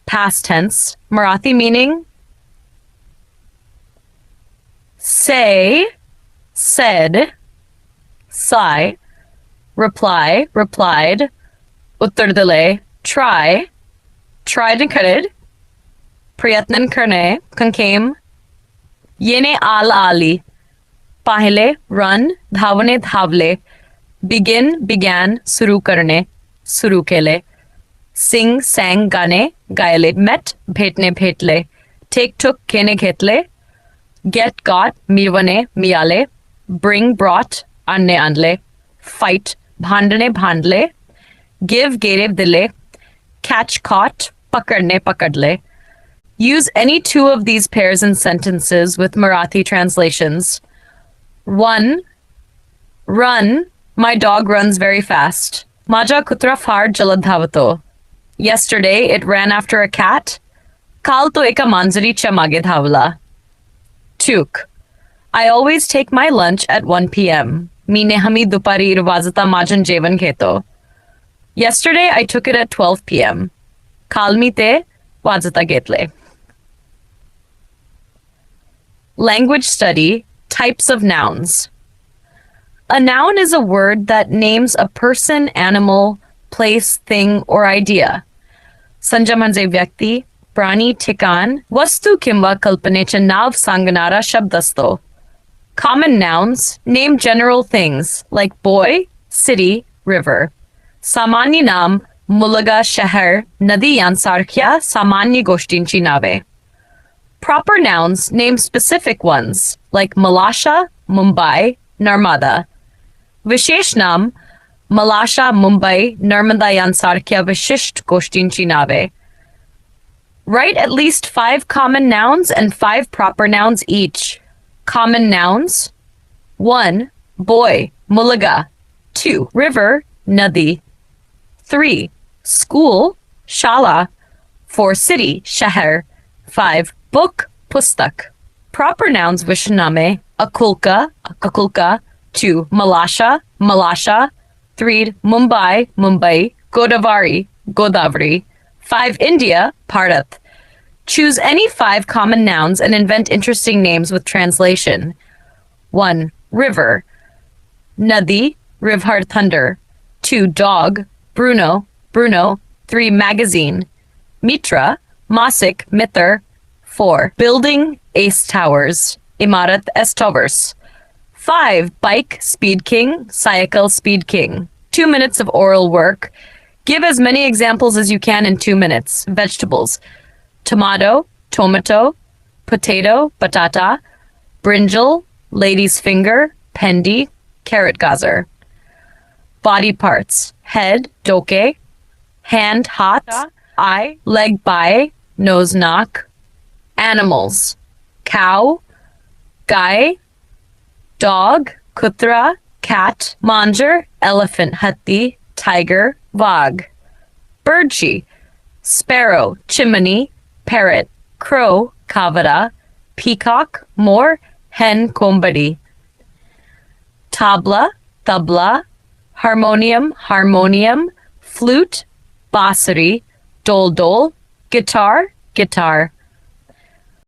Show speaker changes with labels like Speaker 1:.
Speaker 1: past tense, Marathi meaning say, said, sigh, reply, replied, उत्तर दिले, try, tried and could, प्रयत्न करणे, came, येणे आली, पाहिले, run, धावणे धावले, begin, began, सुरू करणे, सुरू केले, sing, sang, गाणे, गायले, met, भेटणे भेटले, take, took, घेणे घेतले, get, got, मिळवणे मिळाले, bring, brought, आणणे आणले, fight, भांडणे भांडले, give, गेले दिले, catch, caught, पकडणे पकडले. Use any two of these pairs in sentences with Marathi translations. 1. Run. My dog runs very fast. माझा कुत्रा फार जलद धावतो. Yesterday it ran after a cat. काल तो एका मांजरीच्या मागे धावला. 2. I always take my lunch at 1 p.m. मी नेहमी दुपारी वाजता माझं जेवण घेतो. Yesterday I took it at 12 p.m. काल मी ते वाजता घेतले. Language study, types of nouns. A noun is a word that names a person, animal, place, thing, or idea. संज्ञा म्हणजे व्यक्ती, प्राणी, ठिकाण, वस्तू किंवा कल्पनेचे नाव सांगणारा शब्द असतो. Common nouns name general things like boy, city, river. सामान्य नाम मुलगा, शहर, नदी यांसारख्या सामान्य गोष्टींची नावे. Proper nouns name specific ones like Malasha, Mumbai, Narmada. विशेष नाम Malasha, Mumbai, Narmada यांसारख्या विशिष्ट गोष्टींची नावे. Write at least 5 common nouns and 5 proper nouns each. Common nouns. 1. Boy, Mulaga. 2. River, Nadi. 3. School, Shala. 4. City, Shahar. 5. Book, Pustak. Proper nouns Vishname, Akulka, Akakulka. 2. Malasha, Malasha. 3. Mumbai, Mumbai. Godavari, Godavari. 5. India, Bharat. Choose any 5 common nouns and invent interesting names with translation. 1. River. Nadi, Rivhar Thunder. 2. Dog, Bruno, Bruno. 3. Magazine, Mitra, Masik, Mitter. 4. Building, Ace Towers, Imarat S Towers. 5. Bike, Speed King, Cycle, Speed King. 2 minutes of oral work. Give as many examples as you can in 2 minutes. Vegetables. Tomato, tomato, potato, batata, brinjal, lady's finger, pendi, carrot gazer. Body parts. Head, doke, hand, hat, eye, leg, bai, nose, knock. Animals. Cow, guy, dog, kutra, cat, manger, elephant, hatti, tiger, vag. Birdchi. Sparrow, chimney, parrot, crow, kavada, peacock, moor, hen, kombadi. Tabla, tabla, harmonium, harmonium, flute, basari, dol dol, guitar, guitar.